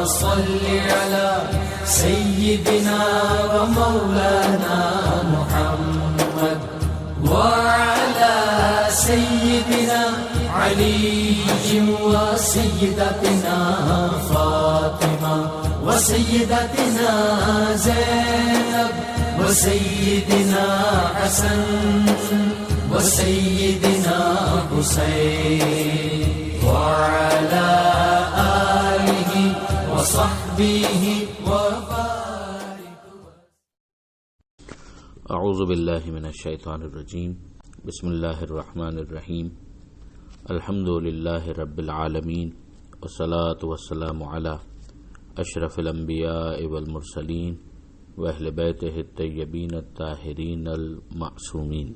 صل على سيدنا ومولانا محمد وعلى سيدنا علي وسيدتنا فاطمة وسيدتنا زينب وسيدنا حسن وسيدنا حسين وعلى آله وصحبه وبارك. اعوذ باللہ من الشیطان الرجیم. بسم اللہ الرحمن الرحیم. الحمد للہ رب العالمین والصلاة والسلام علی اشرف الانبیاء والمرسلین واہل بیتہ الطیبین الطاہرین المعصومین.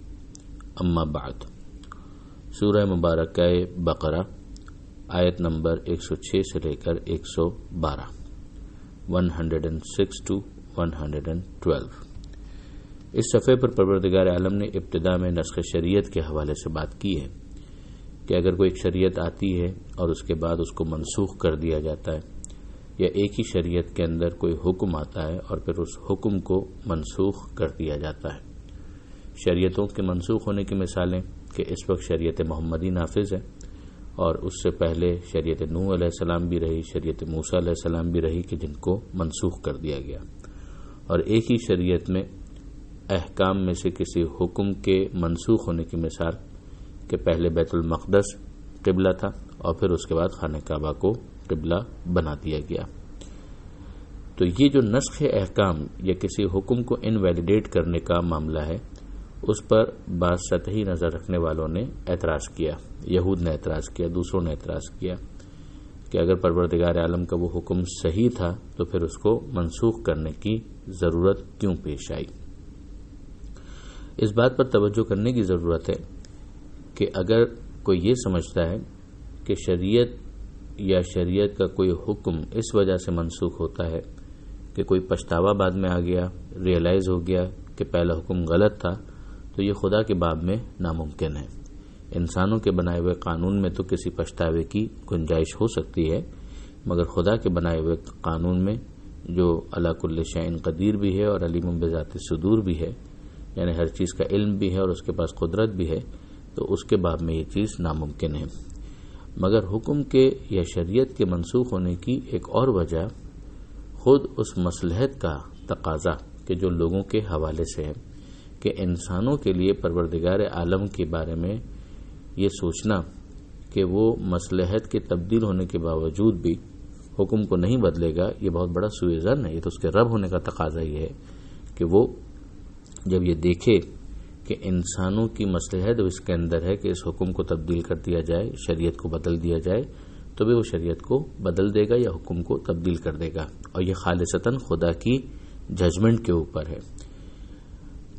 اما بعد. سورہ مبارکہ بقرہ آیت نمبر 106 سے لے کر 112 106 to 112. اس صفحے پر پروردگار عالم نے ابتدا میں نسخ شریعت کے حوالے سے بات کی ہے کہ اگر کوئی ایک شریعت آتی ہے اور اس کے بعد اس کو منسوخ کر دیا جاتا ہے، یا ایک ہی شریعت کے اندر کوئی حکم آتا ہے اور پھر اس حکم کو منسوخ کر دیا جاتا ہے. شریعتوں کے منسوخ ہونے کی مثالیں کہ اس وقت شریعت محمدی نافذ ہے اور اس سے پہلے شریعت نوح علیہ السلام بھی رہی، شریعت موسیٰ علیہ السلام بھی رہی کہ جن کو منسوخ کر دیا گیا. اور ایک ہی شریعت میں احکام میں سے کسی حکم کے منسوخ ہونے کی مثال کہ پہلے بیت المقدس قبلہ تھا اور پھر اس کے بعد خانہ کعبہ کو قبلہ بنا دیا گیا. تو یہ جو نسخ احکام یا کسی حکم کو انویلیڈیٹ کرنے کا معاملہ ہے، اس پر بعض سطحی نظر رکھنے والوں نے اعتراض کیا. یہود نے اعتراض کیا، دوسروں نے اعتراض کیا کہ اگر پروردگار عالم کا وہ حکم صحیح تھا تو پھر اس کو منسوخ کرنے کی ضرورت کیوں پیش آئی. اس بات پر توجہ کرنے کی ضرورت ہے کہ اگر کوئی یہ سمجھتا ہے کہ شریعت یا شریعت کا کوئی حکم اس وجہ سے منسوخ ہوتا ہے کہ کوئی پچھتاوا بعد میں آ گیا، ریئلائز ہو گیا کہ پہلا حکم غلط تھا، تو یہ خدا کے باب میں ناممکن ہے. انسانوں کے بنائے ہوئے قانون میں تو کسی پچھتاوے کی گنجائش ہو سکتی ہے، مگر خدا کے بنائے ہوئے قانون میں جو علی کل شیء قدیر بھی ہے اور علیم بذات الصدور بھی ہے، یعنی ہر چیز کا علم بھی ہے اور اس کے پاس قدرت بھی ہے، تو اس کے باب میں یہ چیز ناممکن ہے. مگر حکم کے یا شریعت کے منسوخ ہونے کی ایک اور وجہ خود اس مصلحت کا تقاضا کہ جو لوگوں کے حوالے سے ہے کہ انسانوں کے لیے پروردگار عالم کے بارے میں یہ سوچنا کہ وہ مصلحت کے تبدیل ہونے کے باوجود بھی حکم کو نہیں بدلے گا، یہ بہت بڑا سوء ظن ہے. یہ تو اس کے رب ہونے کا تقاضا یہ ہے کہ وہ جب یہ دیکھے کہ انسانوں کی مصلحت اس کے اندر ہے کہ اس حکم کو تبدیل کر دیا جائے، شریعت کو بدل دیا جائے، تو بھی وہ شریعت کو بدل دے گا یا حکم کو تبدیل کر دے گا. اور یہ خالصتاً خدا کی ججمنٹ کے اوپر ہے.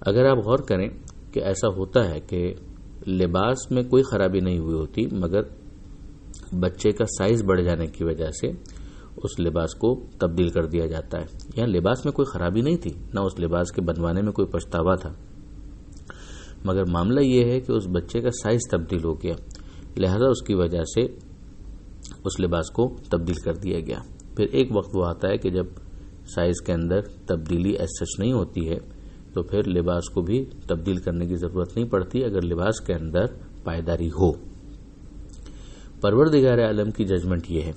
اگر آپ غور کریں کہ ایسا ہوتا ہے کہ لباس میں کوئی خرابی نہیں ہوئی ہوتی، مگر بچے کا سائز بڑھ جانے کی وجہ سے اس لباس کو تبدیل کر دیا جاتا ہے. یہاں لباس میں کوئی خرابی نہیں تھی، نہ اس لباس کے بنوانے میں کوئی پچھتاوا تھا، مگر معاملہ یہ ہے کہ اس بچے کا سائز تبدیل ہو گیا، لہذا اس کی وجہ سے اس لباس کو تبدیل کر دیا گیا. پھر ایک وقت وہ آتا ہے کہ جب سائز کے اندر تبدیلی ایز سچ نہیں ہوتی ہے تو پھر لباس کو بھی تبدیل کرنے کی ضرورت نہیں پڑتی اگر لباس کے اندر پائیداری ہو. پروردگار عالم کی ججمنٹ یہ ہے.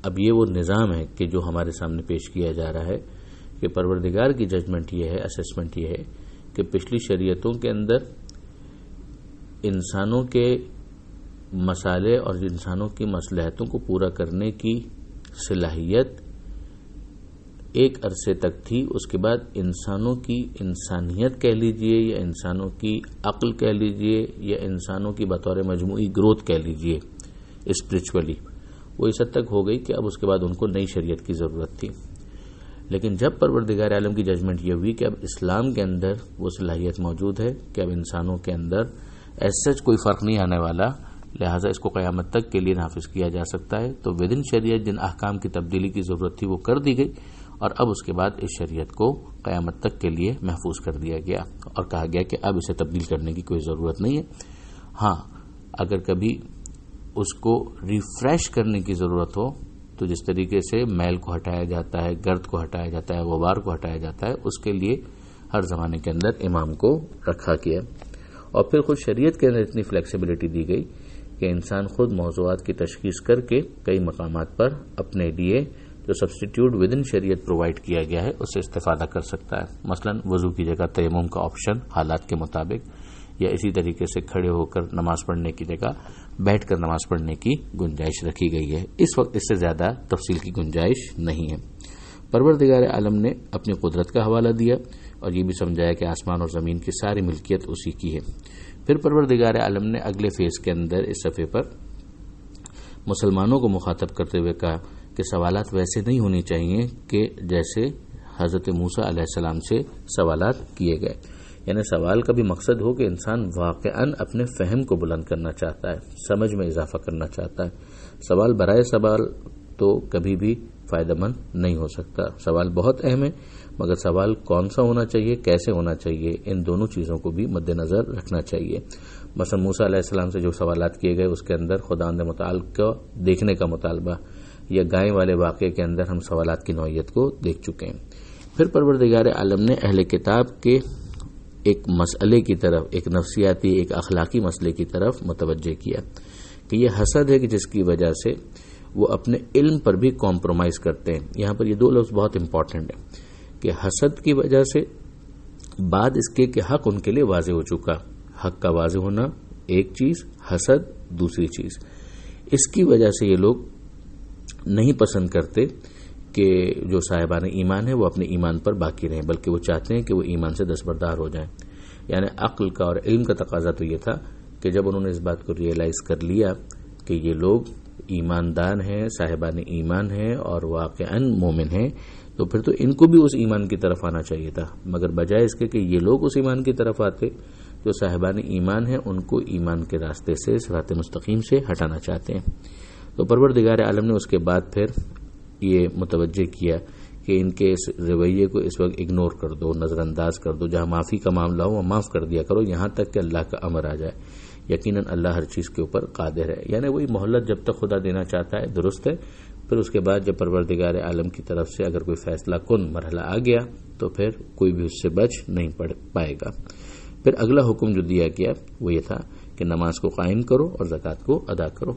اب یہ وہ نظام ہے کہ جو ہمارے سامنے پیش کیا جا رہا ہے کہ پروردگار کی ججمنٹ یہ ہے، اسسمنٹ یہ ہے کہ پچھلی شریعتوں کے اندر انسانوں کے مسالے اور انسانوں کی مصلحتوں کو پورا کرنے کی صلاحیت ایک عرصے تک تھی. اس کے بعد انسانوں کی انسانیت کہہ لیجئے یا انسانوں کی عقل کہہ لیجئے یا انسانوں کی بطور مجموعی گروتھ کہہ لیجئے اسپرچولی، وہ اس حد تک ہو گئی کہ اب اس کے بعد ان کو نئی شریعت کی ضرورت تھی. لیکن جب پروردگار عالم کی ججمنٹ یہ ہوئی کہ اب اسلام کے اندر وہ صلاحیت موجود ہے کہ اب انسانوں کے اندر ایسا کوئی فرق نہیں آنے والا، لہٰذا اس کو قیامت تک کے لیے نافذ کیا جا سکتا ہے، تو ودن شریعت جن احکام کی تبدیلی کی ضرورت تھی وہ کر دی گئی، اور اب اس کے بعد اس شریعت کو قیامت تک کے لیے محفوظ کر دیا گیا اور کہا گیا کہ اب اسے تبدیل کرنے کی کوئی ضرورت نہیں ہے. ہاں، اگر کبھی اس کو ریفریش کرنے کی ضرورت ہو تو جس طریقے سے میل کو ہٹایا جاتا ہے، گرد کو ہٹایا جاتا ہے، غبار کو ہٹایا جاتا ہے، اس کے لیے ہر زمانے کے اندر امام کو رکھا گیا. اور پھر خود شریعت کے اندر اتنی فلیکسیبلٹی دی گئی کہ انسان خود موضوعات کی تشخیص کر کے کئی مقامات پر اپنے لیے جو سبسٹیٹیوٹ ود ان شریعت پرووائڈ کیا گیا ہے اس سے استفادہ کر سکتا ہے. مثلا وضو کی جگہ تیمم کا آپشن حالات کے مطابق، یا اسی طریقے سے کھڑے ہو کر نماز پڑھنے کی جگہ بیٹھ کر نماز پڑھنے کی گنجائش رکھی گئی ہے. اس وقت اس سے زیادہ تفصیل کی گنجائش نہیں ہے. پروردگار عالم نے اپنی قدرت کا حوالہ دیا اور یہ بھی سمجھایا کہ آسمان اور زمین کی ساری ملکیت اسی کی ہے. پھر پروردگار عالم نے اگلے فیز کے اندر اس صفحے پر مسلمانوں کو مخاطب کرتے ہوئے کہا کہ سوالات ویسے نہیں ہونے چاہیے کہ جیسے حضرت موسیٰ علیہ السلام سے سوالات کیے گئے. یعنی سوال کا بھی مقصد ہو کہ انسان واقعاً اپنے فہم کو بلند کرنا چاہتا ہے، سمجھ میں اضافہ کرنا چاہتا ہے. سوال برائے سوال تو کبھی بھی فائدہ مند نہیں ہو سکتا. سوال بہت اہم ہے، مگر سوال کون سا ہونا چاہیے، کیسے ہونا چاہیے، ان دونوں چیزوں کو بھی مد نظر رکھنا چاہیے. مثلا موسیٰ علیہ السلام سے جو سوالات کیے گئے اس کے اندر خداوند متعال کو دیکھنے کا مطالبہ، یا گائے والے واقعے کے اندر ہم سوالات کی نوعیت کو دیکھ چکے ہیں. پھر پروردگار عالم نے اہل کتاب کے ایک مسئلے کی طرف، ایک نفسیاتی، ایک اخلاقی مسئلے کی طرف متوجہ کیا کہ یہ حسد ہے کہ جس کی وجہ سے وہ اپنے علم پر بھی کمپرومائز کرتے ہیں. یہاں پر یہ دو لفظ بہت امپورٹنٹ ہیں کہ حسد کی وجہ سے بعد اس کے کہ حق ان کے لیے واضح ہو چکا، حق کا واضح ہونا ایک چیز، حسد دوسری چیز. اس کی وجہ سے یہ لوگ نہیں پسند کرتے کہ جو صاحبان ایمان ہے وہ اپنے ایمان پر باقی رہیں، بلکہ وہ چاہتے ہیں کہ وہ ایمان سے دستبردار ہو جائیں. یعنی عقل کا اور علم کا تقاضا تو یہ تھا کہ جب انہوں نے اس بات کو ریئلائز کر لیا کہ یہ لوگ ایماندار ہیں، صاحبان ایمان ہیں اور واقعاً مومن ہیں، تو پھر تو ان کو بھی اس ایمان کی طرف آنا چاہیے تھا. مگر بجائے اس کے کہ یہ لوگ اس ایمان کی طرف آتے، جو صاحبان ایمان ہیں ان کو ایمان کے راستے سے، صراط مستقیم سے ہٹانا چاہتے ہیں. تو پروردگار عالم نے اس کے بعد پھر یہ متوجہ کیا کہ ان کے اس رویے کو اس وقت اگنور کر دو، نظر انداز کر دو. جہاں معافی کا معاملہ ہو وہ معاف کر دیا کرو، یہاں تک کہ اللہ کا امر آ جائے. یقیناً اللہ ہر چیز کے اوپر قادر ہے. یعنی وہی مہلت جب تک خدا دینا چاہتا ہے درست ہے، پھر اس کے بعد جب پروردگار عالم کی طرف سے اگر کوئی فیصلہ کن مرحلہ آ گیا تو پھر کوئی بھی اس سے بچ نہیں پائے گا. پھر اگلا حکم جو دیا گیا وہ یہ تھا کہ نماز کو قائم کرو اور زکوٰۃ کو ادا کرو.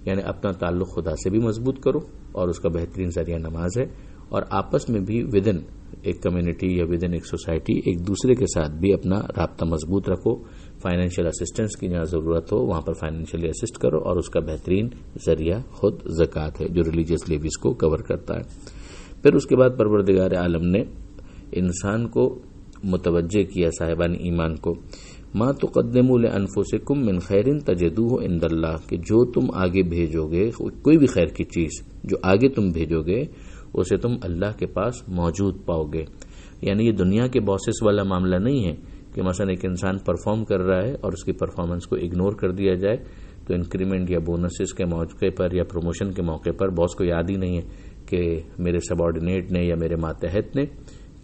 یعنی اپنا تعلق خدا سے بھی مضبوط کرو، اور اس کا بہترین ذریعہ نماز ہے. اور آپس میں بھی ودن ایک کمیونٹی یا ودن ایک سوسائٹی ایک دوسرے کے ساتھ بھی اپنا رابطہ مضبوط رکھو. فائنینشیل اسسٹنس کی جہاں ضرورت ہو وہاں پر فائنینشیلی اسسٹ کرو، اور اس کا بہترین ذریعہ خود زکوٰۃ ہے جو ریلیجیس لیویز کو کور کرتا ہے. پھر اس کے بعد پروردگار عالم نے انسان کو متوجہ کیا، صاحبان ایمان کو، ما تقدموا لانفسکم من خیر تجدوہ عند اللہ، کہ جو تم آگے بھیجو گے، کوئی بھی خیر کی چیز جو آگے تم بھیجو گے اسے تم اللہ کے پاس موجود پاؤ گے. یعنی یہ دنیا کے باسز والا معاملہ نہیں ہے کہ مثلا ایک انسان پرفارم کر رہا ہے اور اس کی پرفارمنس کو اگنور کر دیا جائے تو انکریمنٹ یا بونسز کے موقع پر یا پروموشن کے موقع پر باس کو یاد ہی نہیں ہے کہ میرے سبارڈینیٹ نے یا میرے ماتحت نے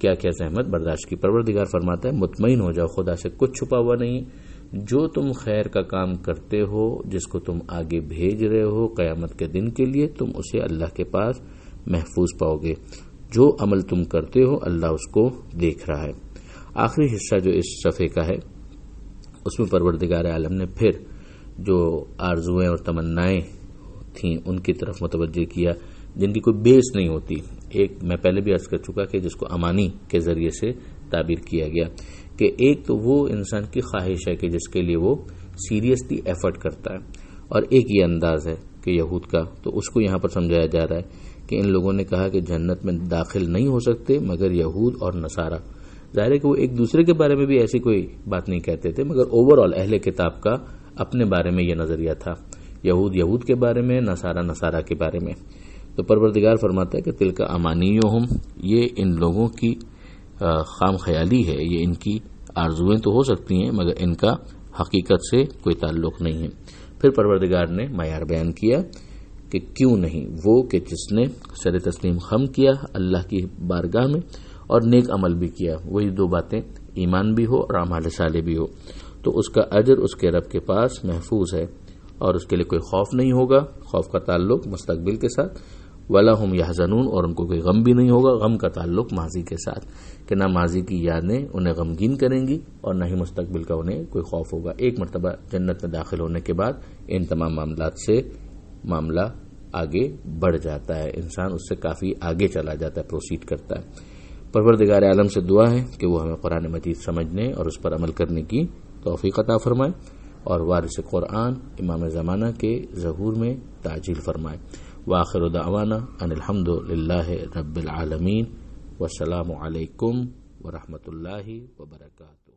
کیا کیا زحمت برداشت کی. پروردگار فرماتا ہے مطمئن ہو جاؤ، خدا سے کچھ چھپا ہوا نہیں. جو تم خیر کا کام کرتے ہو، جس کو تم آگے بھیج رہے ہو قیامت کے دن کے لیے، تم اسے اللہ کے پاس محفوظ پاؤ گے. جو عمل تم کرتے ہو اللہ اس کو دیکھ رہا ہے. آخری حصہ جو اس صفحے کا ہے اس میں پروردگار عالم نے پھر جو آرزویں اور تمنائیں تھیں ان کی طرف متوجہ کیا جن کی کوئی بیس نہیں ہوتی. ایک میں پہلے بھی عرض کر چکا کہ جس کو امانی کے ذریعے سے تعبیر کیا گیا کہ ایک تو وہ انسان کی خواہش ہے کہ جس کے لیے وہ سیریسلی ایفرٹ کرتا ہے، اور ایک یہ انداز ہے کہ یہود کا، تو اس کو یہاں پر سمجھایا جا رہا ہے کہ ان لوگوں نے کہا کہ جنت میں داخل نہیں ہو سکتے مگر یہود اور نصارہ. ظاہر ہے کہ وہ ایک دوسرے کے بارے میں بھی ایسی کوئی بات نہیں کہتے تھے، مگر اوور آل اہل کتاب کا اپنے بارے میں یہ نظریہ تھا، یہود کے بارے میں، نصارہ کے بارے میں. تو پروردگار فرماتا ہے کہ تلک امانیہم، یہ ان لوگوں کی خام خیالی ہے، یہ ان کی آرزویں تو ہو سکتی ہیں مگر ان کا حقیقت سے کوئی تعلق نہیں ہے. پھر پروردگار نے معیار بیان کیا کہ کیوں نہیں، وہ کہ جس نے سر تسلیم خم کیا اللہ کی بارگاہ میں اور نیک عمل بھی کیا. وہی دو باتیں، ایمان بھی ہو اور اعمال صالح بھی ہو، تو اس کا اجر اس کے رب کے پاس محفوظ ہے اور اس کے لیے کوئی خوف نہیں ہوگا. خوف کا تعلق مستقبل کے ساتھ، ولا ہم یحزنون، اور ان کو کوئی غم بھی نہیں ہوگا. غم کا تعلق ماضی کے ساتھ، کہ نہ ماضی کی یادیں انہیں غمگین کریں گی اور نہ ہی مستقبل کا انہیں کوئی خوف ہوگا. ایک مرتبہ جنت میں داخل ہونے کے بعد ان تمام معاملات سے معاملہ آگے بڑھ جاتا ہے، انسان اس سے کافی آگے چلا جاتا ہے، پروسیڈ کرتا ہے. پروردگار عالم سے دعا ہے کہ وہ ہمیں قرآن مجید سمجھنے اور اس پر عمل کرنے کی توفیق عطا فرمائے اور وارث قرآن امام زمانہ کے ظہور میں تعجیل فرمائے. وآخر دعوانا ان الحمد للہ رب العالمین، والسلام علیکم ورحمۃ اللہ وبرکاتہ.